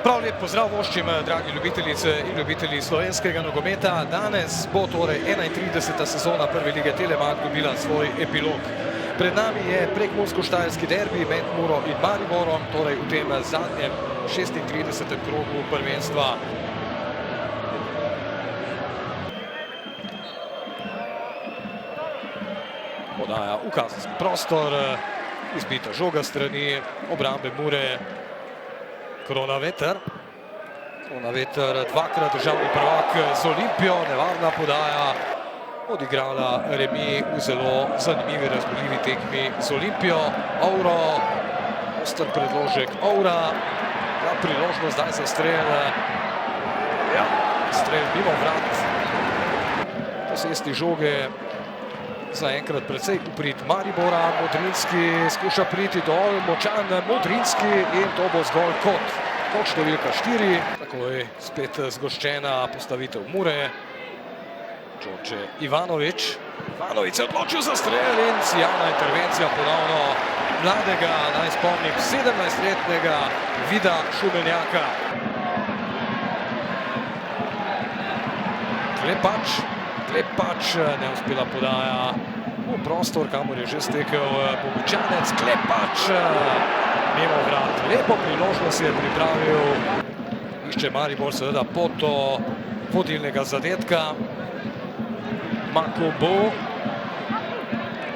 Prav lep pozdrav voščim, dragi ljubitelice in ljubitelji slovenskega nogometa. Danes bo torej 31. sezona Prve lige Telemark dobila svoj epilog. Pred nami je prekmursko-štajerski derbi med Muro in Mariborom, torej v tem zadnjem 36. krogu prvenstva. Podaja v kazenski prostor, izbita žoga strani obrambe Mure. Kronaveter, dvakrat državni prvak z Olimpijo, nevarna podaja, odigrala remi v zelo zanimivi, razborljivi tekmi z Olimpijo. Ovro, oster predložek Ovra, priložnost zdaj za strel. Ja, strel mimo vrat. Posesti žoge zaenkrat precej uprit Maribora. Modrinski skuša priti dol, močan Modrinski in to bo zgolj kot. Kot številka 4. Takoj spet zgoščena postavitev Mure. Đorđe Ivanović. Ivanović se odločil za strel in sijajna intervencija ponovno mladega, naj spomnim, 17-letnega Vida Šumenjaka. Klepač, neuspela podaja v prostor, kamor je že stekel Bogučanec. Klepač, mimo vrat, lepo priložnost je pripravil. Išče Maribor seveda pot do vodilnega zadetka. Makumbu,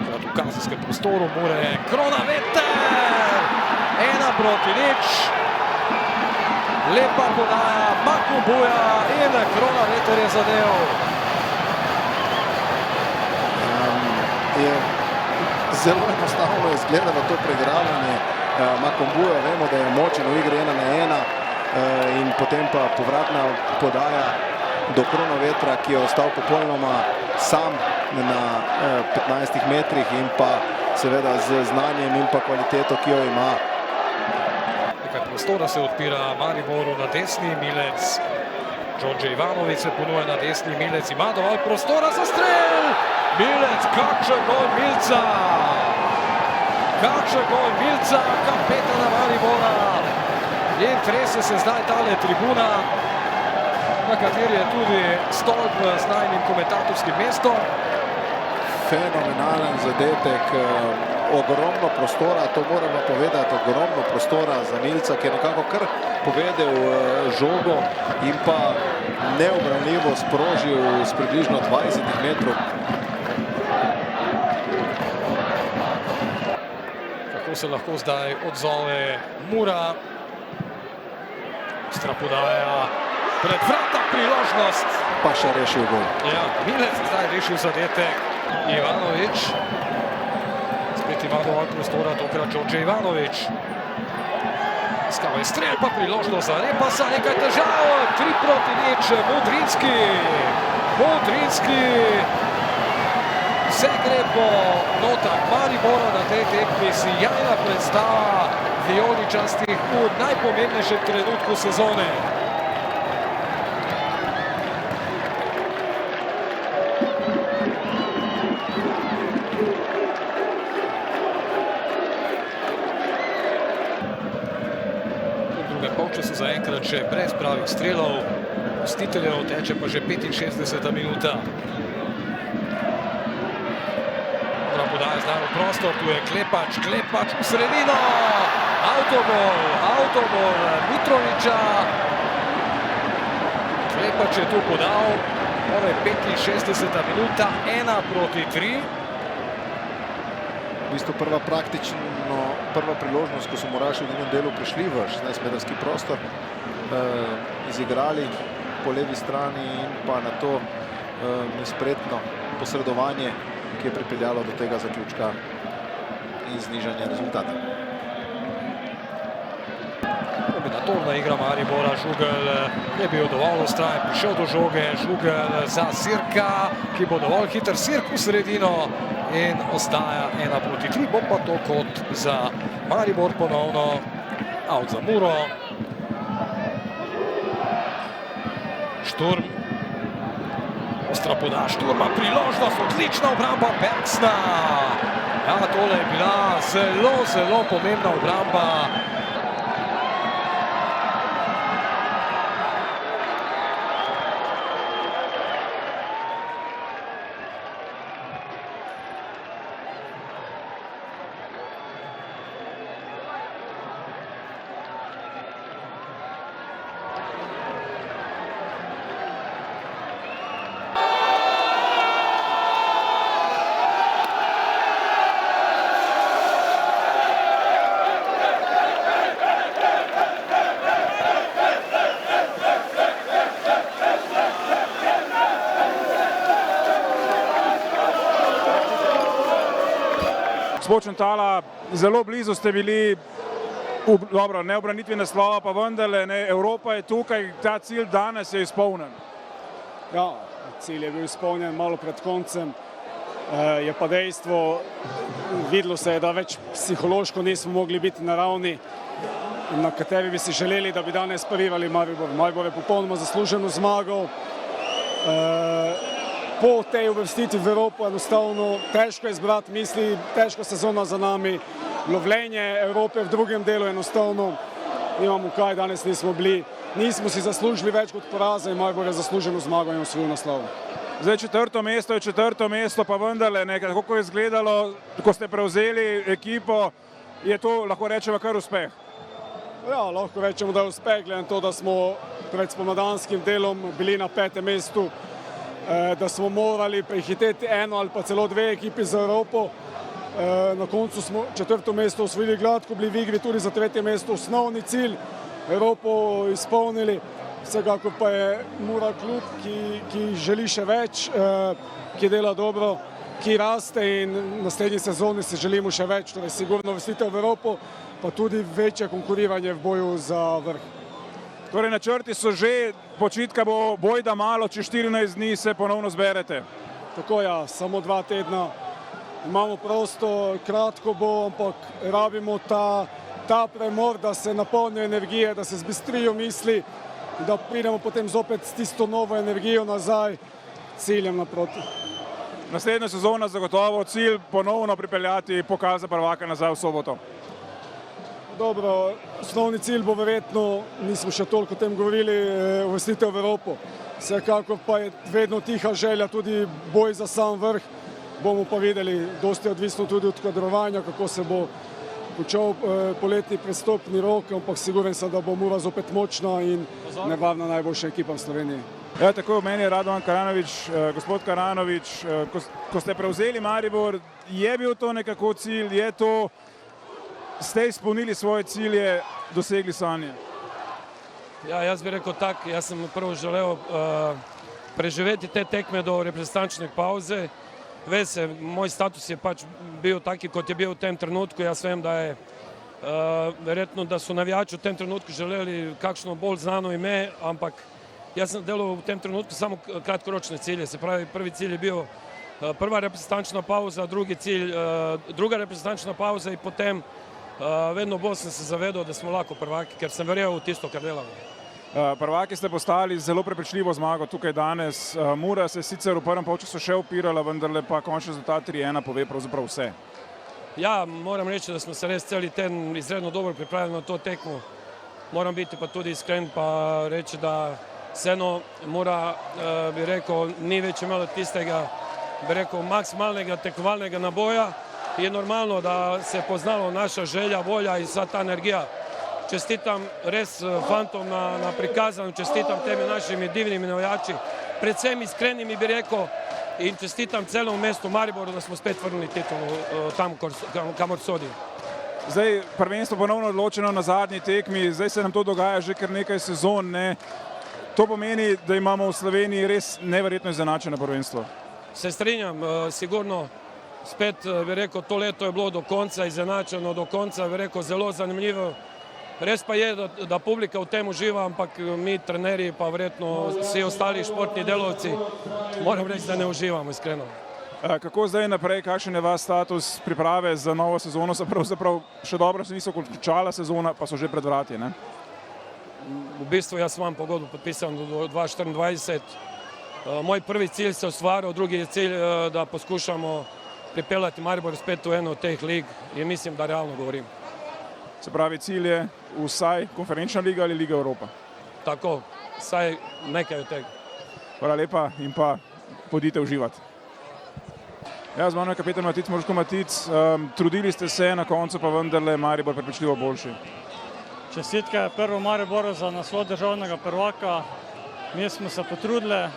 v kazenskem prostoru Mure, Kronaveter, 1-0. Lepa podaja Makumbuja in Kronaveter je zadev. Zelo enostavno je izgledalo to preigravanje Makumbuja. Vemo, da je močen v igri 1-1 in potem pa povratna podaja do Kronavetra, ki je ostal popolnoma sam na 15 metrih in pa seveda z znanjem in pa kvaliteto, ki jo ima. Nekaj prostora se odpira Mariboru na desni, Milec. Đorđe Ivanović se ponuja na desni, Milec ima dovolj prostora za strel. Milec, kakšen gol Milca! Kakšen gol Milca, kapetana Maribora! In trese se zdaj tale tribuna, na kateri je tudi stolp z najnim komentatorskim mestom. Fenomenalen zadetek, ogromno prostora, to moramo povedati, ogromno prostora za Milca, ki je nekako kar povedel žogo in pa neobranljivo sprožil z približno 20 metrov. Kako se lahko zdaj odzove Mura. Ostra podaja, pred vrata priložnost. Pa še rešil gol. Ja, Milec zdaj rešil zadetek. Ivanović. Spet ima dovolj prostora, tokrat Đorđe Ivanović. Iskal je strel, pa priložnost za Repasa, nekaj težav. 3-0, Modrinski. Vse gre po notah Maribora na tej tekmi, sijajna predstava vijoličastih v najpomembnejšem trenutku sezone. V drugem polčasu zaenkrat še brez pravih strelov, gostiteljev teče pa že 65. minuta. Podaja zdaj v prostor, tu je Klepač v sredino, avtogol Mitrovića. Klepač je tu podal, torej 65. minuta, 1-3. V bistvu prva priložnost, ko so Moraši v drugem delu prišli v 16-metrski prostor, izigrali po levi strani in pa na to spretno posredovanje, ki je pripeljalo do tega zaključka in znižanja rezultata. Kombinatorna igra Maribora, Žugel je bil dovolj vztrajen, prišel do žoge, Žugel za Sirka, ki bo dovolj hiter, Sirk v sredino in ostaja 1-3. Bo pa to kot za Maribor ponovno, out za Muro. Šturm. Ostra podaja Šturma, priložnost, odlična obramba Bergsna. Ja, tole je bila zelo pomembna obramba. Gospod Čantala, zelo blizu ste bili, dobro, ne obranitvi naslova, pa vendarle, Evropa je tukaj, ta cilj danes je izpolnjen. Ja, cilj je bil izpolnjen malo pred koncem, je pa dejstvo, videlo se je, da več psihološko nismo mogli biti na ravni, na kateri bi si želeli, da bi danes parivali Maribor. Maribor je popolnoma zasluženo zmagal. Po tej uvrstitvi v Evropo enostavno težko je zbrati misli, težko sezona za nami, lovljenje Evrope v drugem delu enostavno imamo kaj, danes nismo bili, nismo si zaslužili več kot poraza in Maribor je zasluženo zmagal in osvojil naslov. Zdaj četrto mesto, pa vendarle, kako je izgledalo, ko ste prevzeli ekipo, je to, lahko rečemo, kar uspeh? Ja, lahko rečemo, da je uspeh, glede na to, da smo pred spomladanskim delom bili na 5. mestu, da smo morali prehiteti eno ali pa celo dve ekipi za Evropo. Na koncu smo 4. mesto osvojili gladko, bili v igri tudi za 3. mesto, osnovni cilj Evropo izpolnili. Vsekakor pa je Mura klub, ki želi še več, ki dela dobro, ki raste in v naslednji sezoni si želimo še več, torej sigurno uvrstitev v Evropo, pa tudi večje konkuriranje v boju za vrh. Torej načrti so že, počitka bo bojda malo, čez 14 dni se ponovno zberete. Tako ja, samo 2 tedna imamo prosto, kratko bo, ampak rabimo ta premor, da se napolnijo energije, da se zbistrijo misli, da pridemo potem zopet s tisto novo energijo nazaj, ciljem naproti. Naslednja sezona zagotovo cilj ponovno pripeljati pokal za prvaka nazaj v soboto. Dobro, osnovni cilj bo verjetno, nismo še toliko o tem govorili, uvrstitev v Evropo. Vsekakor pa je vedno tiha želja, tudi boj za sam vrh. Bomo pa videli, dosti odvisno tudi od kadrovanja, kako se bo počel poletni prestopni rok, ampak siguren sem, da bo Mura zopet močna in nevarna najboljša ekipa v Sloveniji. Ja, tako meni je Radovan Karanović. Gospod Karanović, ko ste prevzeli Maribor, je bil to nekako cilj, ste izpolnili svoje cilje, dosegli sanje? Ja, jaz bi rekel tak, jaz sem prvo želel preživeti te tekme do reprezentančne pauze. Veste, moj status je pač bil taki, kot je bil v tem trenutku. Jaz vem, da je verjetno, da so navijači v tem trenutku želeli kakšno bolj znano ime, ampak jaz sem delal v tem trenutku samo kratkoročne cilje. Se pravi, prvi cilj je bil prva reprezentančna pauza, drugi cilj druga reprezentančna pauza in potem vedno bolj sem se zavedal, da smo lahko prvaki, ker sem verjel v tisto, kar delamo. Prvaki ste postali zelo prepričljivo zmago tukaj danes. Mura se sicer v prvem polčasu še upirala, vendarle pa končni rezultat 3:1 pove pravzaprav vse. Ja, moram reči, da smo se res celi teden izredno dobro pripravili na to tekmo. Moram biti pa tudi iskren pa reči, da vseeno Mura, bi rekel, ni več imela tistega, bi rekel, maksimalnega tekmovalnega naboja. Je normalno, da se je poznalo naša želja, volja in vsa ta energija. Čestitam res fantom na prikazanju, čestitam temi našimi divnimi navijači, predvsem iskrenimi bi rekel, in čestitam celom mestu Mariboru, da smo spet vrnili titulu tam, kamor sodi. Zdaj, prvenstvo ponovno odločeno na zadnji tekmi, zdaj se nam to dogaja že kar nekaj sezon, ne? To pomeni, da imamo v Sloveniji res neverjetno izenačeno prvenstvo. Se strinjam, sigurno. Spet bi rekel, to leto je bilo do konca izenačeno, do konca bi rekel zelo zanimljivo. Res pa je, da publika v tem uživa, ampak mi trenerji pa verjetno vsi ostali športni delavci, moram reči, da ne uživamo iskreno. Kako zdaj naprej, kakšen je vaš status priprave za novo sezono? Pravzaprav še dobro se niso končala sezona, pa so že pred vrati, ne? V bistvu jaz imam pogodbo podpisan do 2024. Moj prvi cilj se ostvaril, drugi je cilj, da poskušamo pripeljati Maribor spet v eno od teh lig in mislim, da realno govorim. Se pravi, cilj je vsaj konferenčna liga ali Liga Evropa? Tako, vsaj nekaj od tega. Hvala lepa in pa pojdite uživati. Ja, z mano je kapetan Matic Murško. Matic, trudili ste se, na koncu pa vendarle Maribor prepričljivo boljši. Čestitke prvo Mariboru za naslov državnega prvaka. Mi smo se potrudili,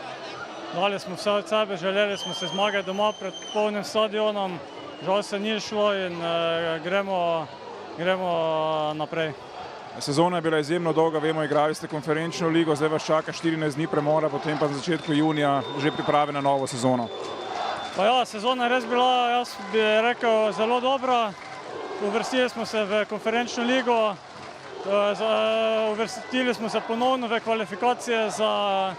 dali smo vse od sebe, želeli smo se zmage doma pred polnim stadionom. Žal se ni šlo in gremo naprej. Sezona je bila izjemno dolga, vemo, igrali ste konferenčno ligo, zdaj vas čaka 14 dni premora, potem pa na začetku junija že priprave na novo sezono. Pa ja, sezona je res bila, jaz bi rekel, zelo dobra. Uvrstili smo se v konferenčno ligo, uvrstili smo se ponovno v kvalifikacije za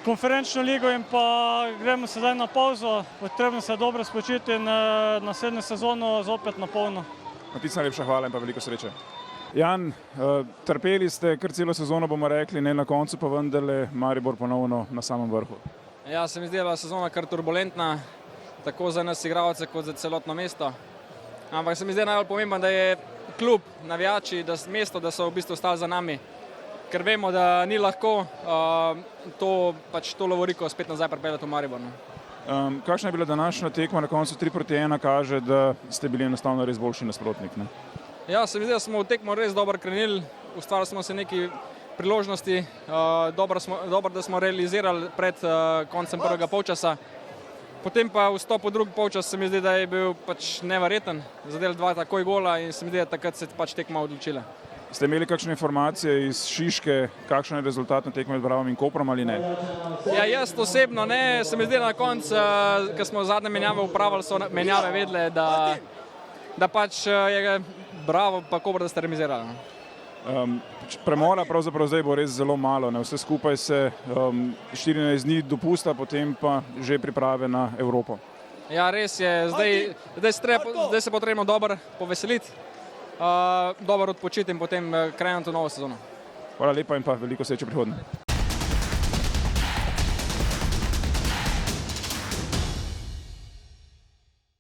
konferenčno ligo in pa gremo sedaj na pauzo. Potrebno se dobro spočiti in naslednjo sezono zopet na polno. Matic, najlepša hvala in pa veliko sreče. Jan, trpeli ste kar celo sezono, bomo rekli, ne, na koncu pa vendarle Maribor ponovno na samem vrhu. Ja, se mi zdi, da je sezona kar turbulentna, tako za nas igralce kot za celotno mesto. Ampak se mi zdi najbolj pomembno, da je klub, navijači, mesto, da so v bistvu stali za nami. Ker vemo, da ni lahko to lovoriko spet nazaj pripeljati v Maribor. Kakšna je bila današnja tekma, na koncu 3-1 kaže, da ste bili enostavno res boljši nasprotnik, ne? Ja, se mi zdi, da smo v tekmo res dobro krenili, ustvarili smo se neki priložnosti, dobro, da smo realizirali pred koncem prvega polčasa. Potem pa vstop v drugi polčas se mi zdi, da je bil pač neverjeten, zadeli 2 takoj gola in se mi zdi, da takrat se pač tekma odločila. Ste imeli kakšne informacije iz Šiške, kakšen je rezultat na tekmi med Bravom in Koprom ali ne? Ja, jaz osebno ne, se mi zdi na koncu, ko smo zadnje menjave upravili, so menjave vedle, da pač je Bravo pa Koper, da ste remizirali. Premora pravzaprav zdaj bo res zelo malo, ne? Vse skupaj se 14 dni dopusta, potem pa že priprave na Evropo. Ja, res je, zdaj se potrebno dobro poveseliti, dobro odpočiti in potem kreniti v novo sezono. Hvala lepa in pa veliko sreče v prihodnje.